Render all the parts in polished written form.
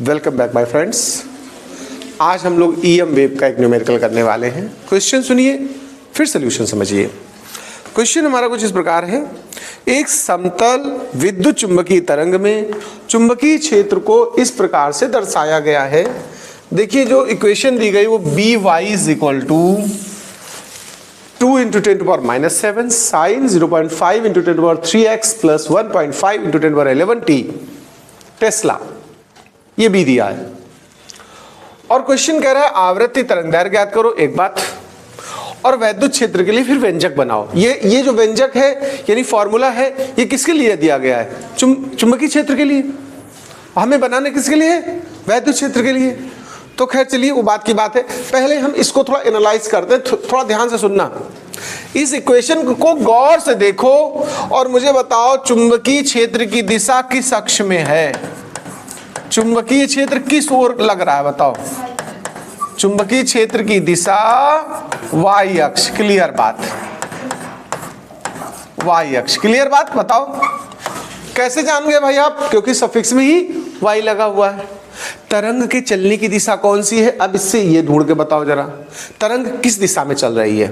Welcome back my friends. आज हम लोग ईएम वेव का एक न्यूमेरिकल करने वाले हैं। क्वेश्चन सुनिए फिर सोल्यूशन समझिए। क्वेश्चन हमारा कुछ इस प्रकार है, एक समतल विद्युत चुंबकीय तरंग में चुंबकीय क्षेत्र को इस प्रकार से दर्शाया गया है। देखिए जो इक्वेशन दी गई वो B Y is equal to 2 into 10⁻⁻7 sine 0.5 into 10⁻3x plus 1.5 into 10⁻11t tesla, ये भी दिया है। और क्वेश्चन कह रहा है आवृत्ति तरंगदैर्घ्य ज्ञात करो, एक बात, और वैद्युत क्षेत्र के लिए फिर व्यंजक बनाओ। ये जो व्यंजक है यानी फॉर्मूला है, ये किसके लिए दिया गया है? चुंबकीय क्षेत्र के लिए। हमें बनाने किसके लिए? वैद्युत क्षेत्र के लिए। तो खैर चलिए वो बात की बात है, पहले हम इसको थोड़ा एनालाइज करते हैं। थोड़ा ध्यान से सुनना, इस इक्वेशन को गौर से देखो और मुझे बताओ चुंबकीय क्षेत्र की दिशा किस अक्ष में है? चुंबकीय क्षेत्र किस ओर लग रहा है बताओ? चुंबकीय क्षेत्र की दिशा वाई अक्ष। क्लियर बात, वाई अक्ष। क्लियर बात, बताओ कैसे जान गए भाई आप? क्योंकि सफिक्स में ही वाई लगा हुआ है। तरंग के चलने की दिशा कौन सी है? अब इससे ये ढूंढ के बताओ जरा, तरंग किस दिशा में चल रही है?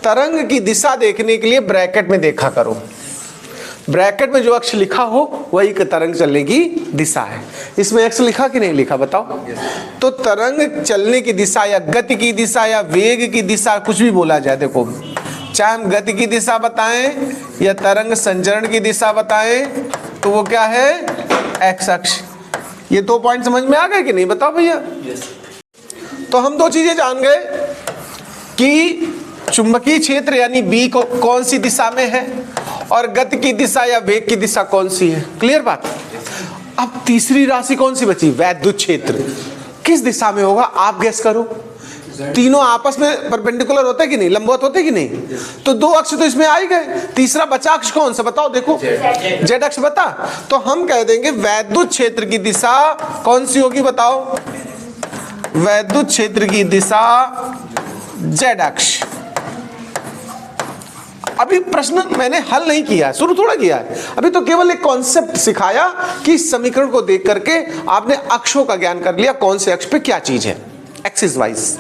तरंग की दिशा देखने के लिए ब्रैकेट में देखा करो। ब्रैकेट में जो अक्ष लिखा हो वही तरंग चलने की दिशा है। इसमें अक्ष लिखा कि नहीं लिखा बताओ? तो तरंग चलने की दिशा या गति की दिशा या वेग की दिशा, कुछ भी बोला जाए, देखो चाहे हम गति की दिशा बताएं या तरंग संचरण की दिशा बताएं तो वो क्या है? एक्स अक्ष। ये दो पॉइंट समझ में आ गए कि नहीं बताओ भैया? तो हम दो चीजें जान गए कि चुंबकीय क्षेत्र यानी बी को कौन सी दिशा में है और गति की दिशा या वेग की दिशा कौन सी है। क्लियर बात। अब तीसरी राशि कौन सी बची? वैद्युत क्षेत्र किस दिशा में होगा? आप गेस करो। तीनों आपस में परपेंडिकुलर होते हैं कि नहीं, लंबवत होते कि नहीं? तो दो अक्ष तो इसमें आ ही गए। तीसरा बचा अक्ष कौन सा बताओ? देखो जेड अक्ष बता। तो हम कह देंगे वैद्युत क्षेत्र की दिशा कौन सी होगी बताओ? वैद्युत क्षेत्र की दिशा जेड अक्ष। अभी प्रश्न मैंने हल नहीं किया है, शुरू थोड़ा किया है, अभी तो केवल एक कॉन्सेप्ट सिखाया कि इस समीकरण को देख करके आपने अक्षों का ज्ञान कर लिया, कौन से अक्ष पे क्या चीज है, एक्सिस वाइज।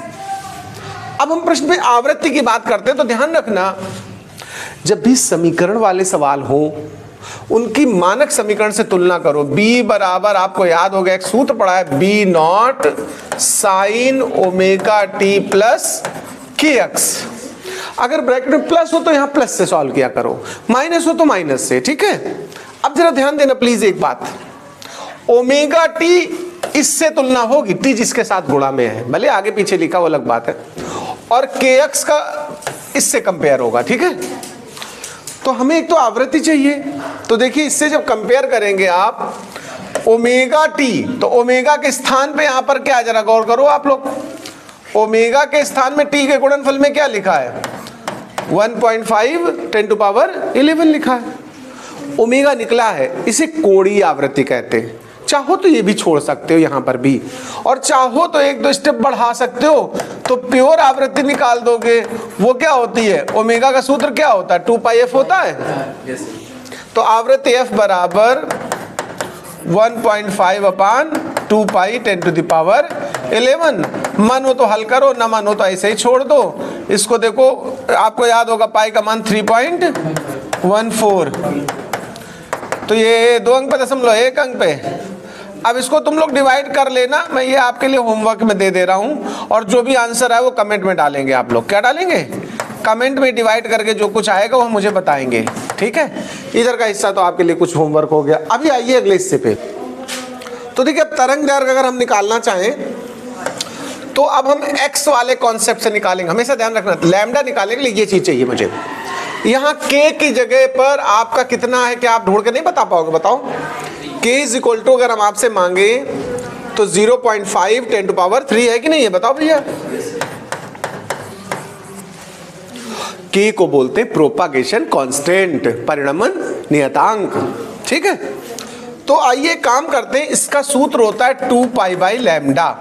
अब हम प्रश्न पे आवृत्ति की बात करते हैं तो ध्यान रखना, जब भी समीकरण वाले सवाल हो उनकी मानक समीकरण से तुलना करो। b बराबर, आपको याद हो गया एक सूत्र पढ़ा है, B not sine omega T plus K X. अगर ब्रैकेट में प्लस हो तो यहां प्लस से सॉल्व किया करो, माइनस हो तो माइनस से। ठीक है, अब जरा ध्यान देना प्लीज एक बात, ओमेगा टी इससे तुलना होगी, टी जिसके साथ गुणा में है, भले आगे पीछे लिखा वो अलग बात है, और के एक्स का इससे कंपेयर होगा। ठीक है, तो हमें एक तो आवृत्ति चाहिए। तो देखिए इससे जब कंपेयर करेंगे आप ओमेगा टी, तो ओमेगा के स्थान पे यहां पर क्या, जरा गौर करो आप लोग, ओमेगा के स्थान में टी के गुणनफल में क्या लिखा है? 1.5 10⁻11 लिखा है। ओमेगा निकला है, इसे कोणीय आवृत्ति कहते हैं। चाहो तो ये भी छोड़ सकते हो यहां पर भी, और चाहो तो एक दो स्टेप बढ़ा सकते हो तो प्योर आवृत्ति निकाल दोगे। वो क्या होती है? ओमेगा का सूत्र क्या होता है? 2πf होता है। तो आवृत्ति f बराबर 1.5/2π 10⁻11। मन हो तो हल करो, ना मन हो तो ऐसे ही छोड़ दो। इसको देखो, आपको याद होगा पाई का मान 3.14, तो ये 2 अंक पे दशमलव 1 अंक पे। अब इसको तुम लोग डिवाइड कर लेना, मैं ये आपके लिए होमवर्क में दे रहा हूं, और जो भी आंसर है वो कमेंट में डालेंगे। आप लोग क्या डालेंगे? कमेंट में डिवाइड करके जो कुछ आएगा वो मुझे बताएंगे। ठीक है, इधर का हिस्सा तो आपके लिए कुछ होमवर्क हो गया। अभी आइए अगले हिस्से पे। तो देखिए अब तरंग दैर्घ्य अगर हम निकालना चाहें तो अब हम x वाले कॉन्सेप्ट से निकालेंगे। हमेशा ध्यान रखना, लैम्डा निकालने के लिए ये चीज चाहिए मुझे। यहाँ k की जगह पर आपका कितना है, क्या आप ढूंढ के नहीं बता पाओगे? बताओ। k इज इक्वल टू, अगर हम आपसे मांगे तो 0.5 10⁻3 है कि नहीं है? बताओ भैया। k को बोलते प्रोपागेशन कांस्टेंट, परिणमन नियतांक। ठीक है, तो आइए काम करते हैं। इसका सूत्र होता है 2π/λ।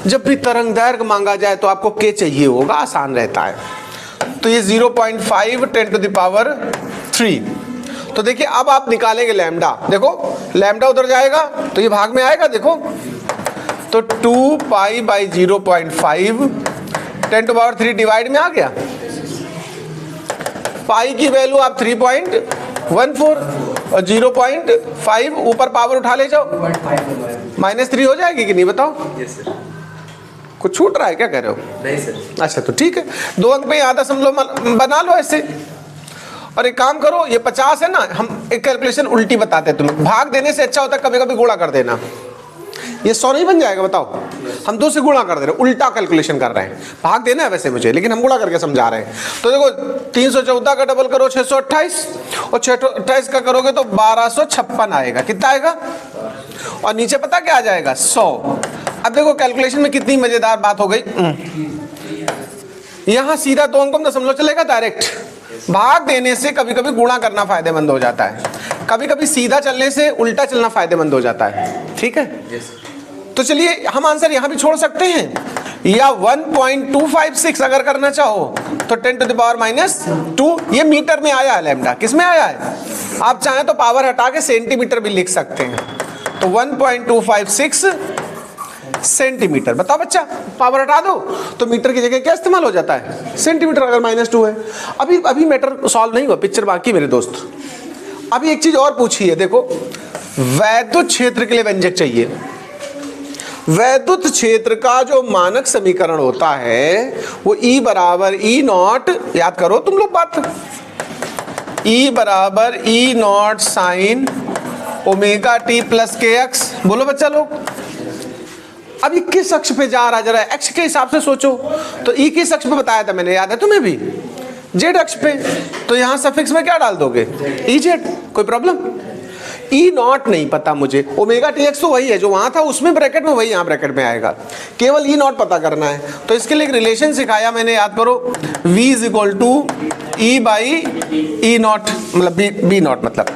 जब भी तरंग दैर्घ्य मांगा जाए तो आपको k चाहिए होगा, आसान रहता है। तो ये 0.5 10⁻3, तो देखिए अब आप निकालेंगे लैम्डा, देखो लैम्डा उधर जाएगा तो ये भाग में आएगा, देखो तो 2 पाई बाई 0.5 10⁻³ डिवाइड में आ गया। पाई की वैल्यू आप 3.14 और 0.5 ऊपर पावर उठा ले जाओ, -3 हो जाएगी कि नहीं बताओ? Yes sir. कुछ छूट रहा है क्या, कह रहे हो? नहीं सर। अच्छा तो ठीक है, 2 अंक पे आधा दशमलव बना लो ऐसे। और एक काम करो, ये 50 है ना, हम एक कैलकुलेशन उल्टी बताते हैं तुम्हें, भाग देने से अच्छा होता है कभी कभी गुणा कर देना। ये 100 नहीं बन जाएगा बताओ, हम 2 से गुणा कर दे रहे हैं, उल्टा कैलकुलेशन कर रहे हैं। भाग देना है वैसे मुझे, लेकिन हम गुणा करके समझा रहे हैं। तो देखो 314 का डबल करो 628 और 628 का करोगे तो 1256 आएगा। कितना आएगा? और नीचे पता क्या आ जाएगा? 100। अब देखो कैलकुलेशन में कितनी मजेदार बात हो गई, यहां सीधा 2 अंकों में दशमलव चलेगा डायरेक्ट। भाग देने से कभी कभी गुणा करना फायदेमंद हो जाता है, कभी कभी सीधा चलने से उल्टा चलना फायदेमंद हो जाता है। ठीक है, तो चलिए हम आंसर यहां भी छोड़ सकते हैं, या 1.256 अगर करना चाहो तो 10⁻²। ये मीटर में आया है लैम्डा, किस में आया है? आप चाहें तो पावर हटा के सेंटीमीटर भी लिख सकते हैं। तो 1.256 सेंटीमीटर। बताओ बच्चा, पावर हटा दो तो मीटर की जगह क्या इस्तेमाल हो जाता है? सेंटीमीटर, अगर -2 है। अभी मैटर सॉल्व नहीं हुआ, पिक्चर बाकी मेरे दोस्त। अभी एक चीज और पूछी है, देखो वैद्युत क्षेत्र के लिए व्यंजक चाहिए। वैद्युत क्षेत्र का जो मानक समीकरण होता है वो E बराबर E0, याद करो तुम लोग बात, E बराबर E0 साइन ω/t + kx। बोलो बच्चा लोग, अभी किस अक्ष पे जा रहा है, जरा x के हिसाब से सोचो। तो E किस अक्ष पे बताया था मैंने, याद है तुम्हें भी? Z अक्ष पे। तो यहां सफिक्स में क्या डाल दोगे? EZ। कोई प्रॉब्लम? E0 नहीं पता मुझे, ω/tx तो वही है जो वहां था उसमें ब्रैकेट में, वही यहां ब्रैकेट में आएगा। केवल E0 पता करना है। तो इसके लिए एक रिलेशन सिखाया मैंने, याद करो, V = E/E0, मतलब B0, मतलब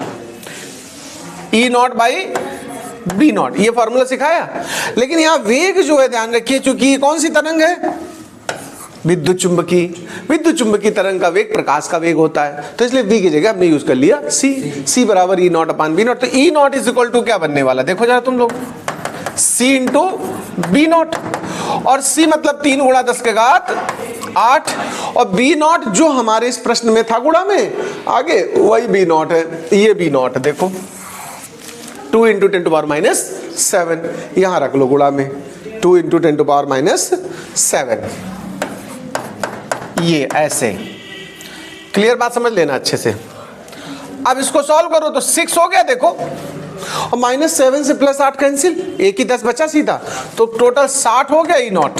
E0/B0, ये फॉर्मूला सिखाया। लेकिन यहाँ वेग जो है ध्यान रखिए, चूंकि कौन सी तरंग है? विद्युत चुंबकीय तरंग का वेग प्रकाश का वेग होता है, तो इसलिए v की जगह हमने यूज कर लिया c बराबर E0/B0। तो E0 = क्या बनने वाला, देखो जरा तुम लोग, c × B0। और c मतलब 3 × 10⁻8 और B0 जो हमारे इस प्रश्न में था गुणा में आगे, वही B0 है। ये B0 देखो 2 × 10⁻⁷, यहां रख लो गुणा में, 2 × 10⁻⁷। ये ऐसे, क्लियर बात समझ लेना अच्छे से। अब इसको सॉल्व करो तो 6 हो गया, देखो, और -7 से +8 कैंसिल, 1 ही 10 बचा सीधा, तो टोटल 60 हो गया E0।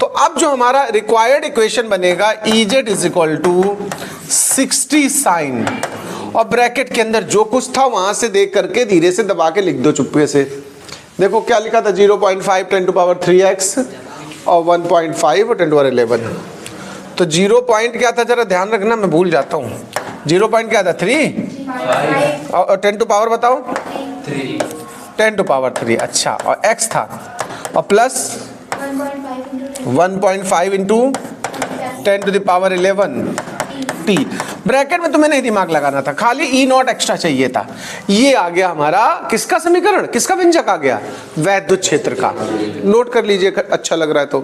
तो अब जो हमारा रिक्वायर्ड इक्वेशन बनेगा, EZ = 60 साइन, और ब्रैकेट के अंदर जो कुछ था वहां से देख करके धीरे से दबा के लिख दो चुपके से। देखो क्या लिखा था, 0.5 10⁻3x और 1.5 10⁻11। तो 0 पॉइंट क्या था, जरा ध्यान रखना, मैं भूल जाता हूँ। 0 पॉइंट क्या था? 3 और 10 टू पावर बताओ, 10⁻3। अच्छा, और x था, और प्लस 1.5 × 10⁻11 t। ब्रैकेट में तुम्हें नहीं दिमाग लगाना था, खाली E0 एक्स्ट्रा चाहिए था। ये आ गया हमारा किसका समीकरण, किसका व्यंजक आ गया? वैद्युत क्षेत्र का। नोट कर लीजिए, अच्छा लग रहा है तो।